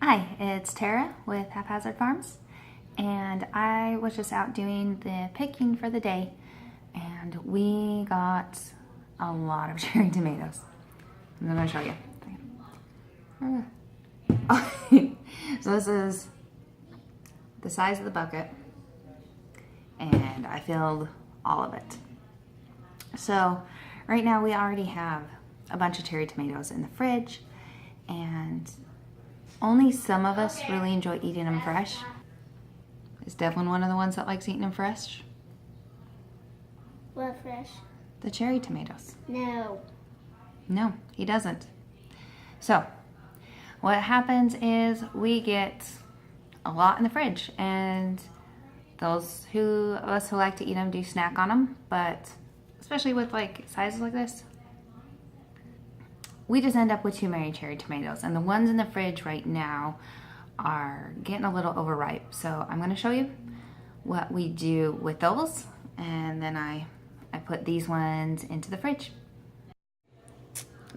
Hi, it's Tara with Haphazard Farms, and I was just out doing the picking for the day, and we got a lot of cherry tomatoes. I'm going to show you. So this is the size of the bucket, and I filled all of it. So right now we already have a bunch of cherry tomatoes in the fridge, and only some of us really enjoy eating them fresh. Is Devlin one of the ones that likes eating them fresh? What fresh? The cherry tomatoes. No. No, he doesn't. So, what happens is we get a lot in the fridge, and those of us who like to eat them do snack on them, but especially with like sizes like this, we just end up with too many cherry tomatoes, and the ones in the fridge right now are getting a little overripe. So I'm going to show you what we do with those, and then I put these ones into the fridge.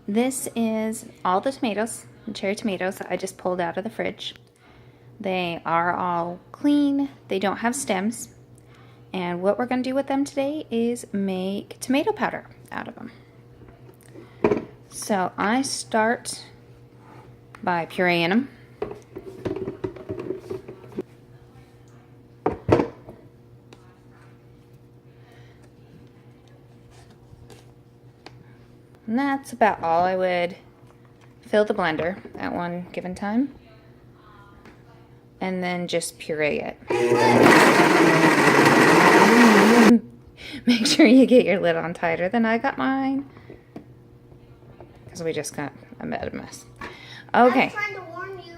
This is all the tomatoes, the cherry tomatoes that I just pulled out of the fridge. They are all clean, they don't have stems, and what we're going to do with them today is make tomato powder out of them. So I start by pureeing them. And that's about all I would fill the blender at one given time. And then just puree it. Make sure you get your lid on tighter than I got mine, because we just got a mess. Okay. I was trying to warn you.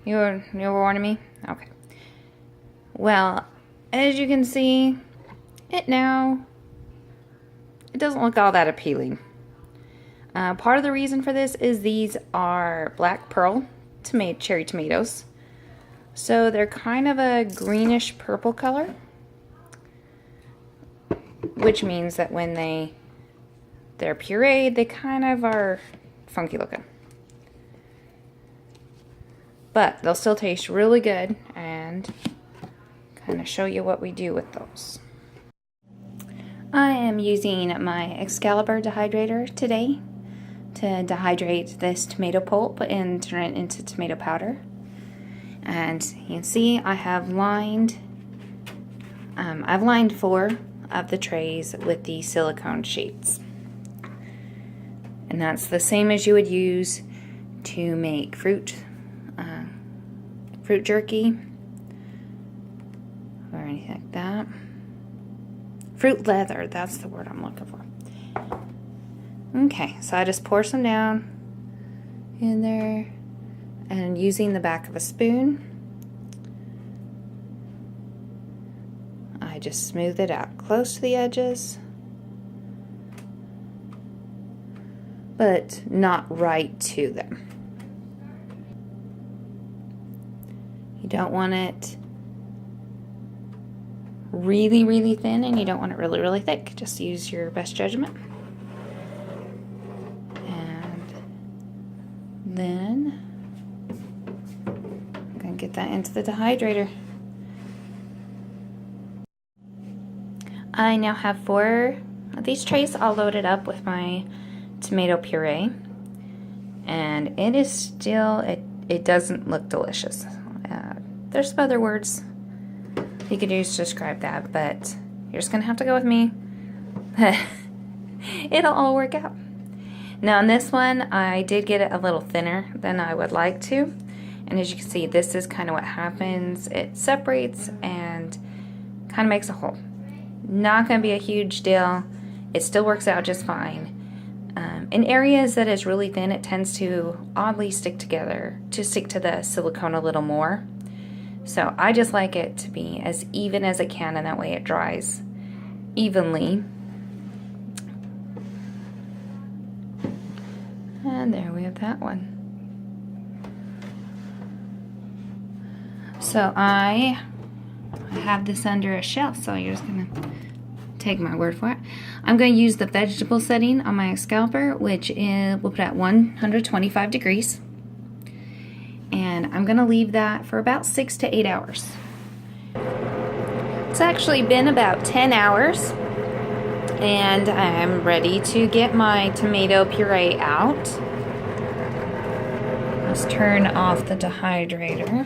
You were warning me? Okay. Well, as you can see, it doesn't look all that appealing. Part of the reason for this is these are black pearl cherry tomatoes. So they're kind of a greenish purple color, which means that when they're pureed, they kind of are funky looking. But they'll still taste really good, and kind of show you what we do with those. I am using my Excalibur dehydrator today to dehydrate this tomato pulp and turn it into tomato powder. And you can see I have lined, I've lined 4 of the trays with the silicone sheets. And that's the same as you would use to make fruit jerky or anything like that. Fruit leather, that's the word I'm looking for. Okay, so I just pour some down in there, and using the back of a spoon, I just smooth it out close to the edges, but not right to them. You don't want it really, really thin, and you don't want it really, really thick. Just use your best judgment. And then I'm going to get that into the dehydrator. I now have 4 of these trays all loaded up with my tomato puree, and it is still, it doesn't look delicious. There's some other words you could use to describe that, but you're just gonna have to go with me. It'll all work out. Now in this one, I did get it a little thinner than I would like to, and as you can see, this is kind of what happens. It separates and kind of makes a hole. Not gonna be a huge deal. It still works out just fine. In areas that is really thin, it tends to oddly stick together, to stick to the silicone a little more. So I just like it to be as even as it can, and that way it dries evenly. And there we have that one. So I have this under a shelf, so you're just gonna take my word for it. I'm going to use the vegetable setting on my Excalibur, which is, we'll put at 125 degrees. And and I'm gonna leave that for about 6 to 8 hours. It's actually been about 10 hours, and I'm ready to get my tomato puree out. Let's turn off the dehydrator.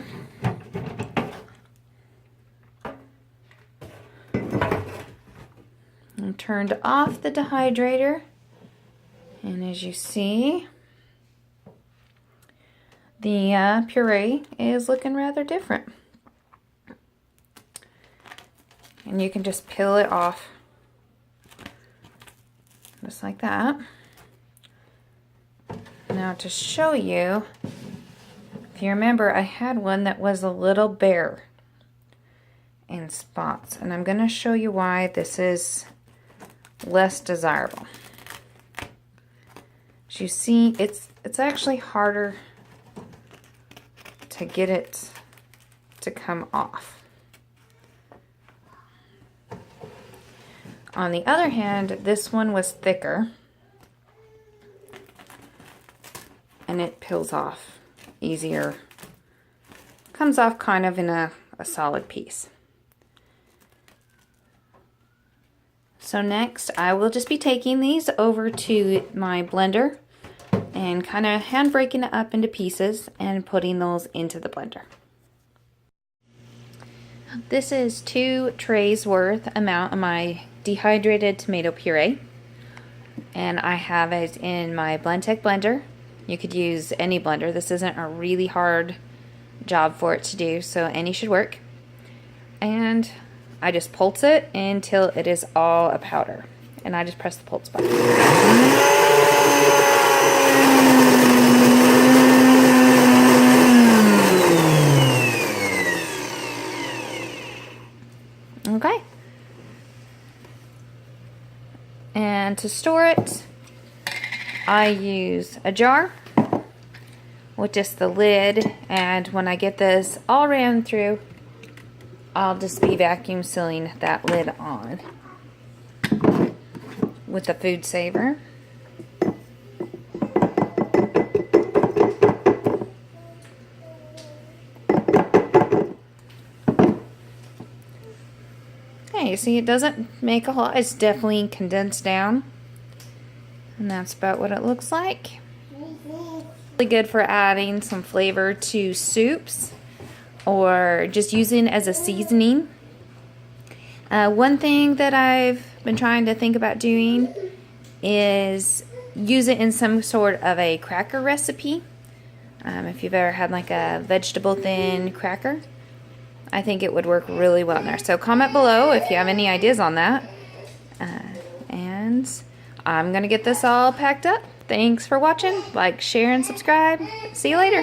I turned off the dehydrator, and as you see, the puree is looking rather different. And you can just peel it off just like that. Now to show you, if you remember, I had one that was a little bare in spots, and I'm going to show you why this is less desirable. As you see, it's actually harder to get it to come off. On the other hand, this one was thicker, and it peels off easier. Comes off kind of in a solid piece. So next, I will just be taking these over to my blender and kind of hand breaking it up into pieces and putting those into the blender. This is 2 trays worth amount of my dehydrated tomato puree, and I have it in my Blendtec blender. You could use any blender. This isn't a really hard job for it to do, so any should work. And I just pulse it until it is all a powder, and I just press the pulse button. Okay. And to store it, I use a jar with just the lid, and when I get this all ran through, I'll just be vacuum sealing that lid on with a food saver. Okay, you see it doesn't make a lot. It's definitely condensed down. And that's about what it looks like. Really good for adding some flavor to soups or just using as a seasoning. One thing that I've been trying to think about doing is use it in some sort of a cracker recipe. If you've ever had like a vegetable thin cracker, I think it would work really well in there. So comment below if you have any ideas on that. And I'm going to get this all packed up. Thanks for watching. Like, share, and subscribe. See you later.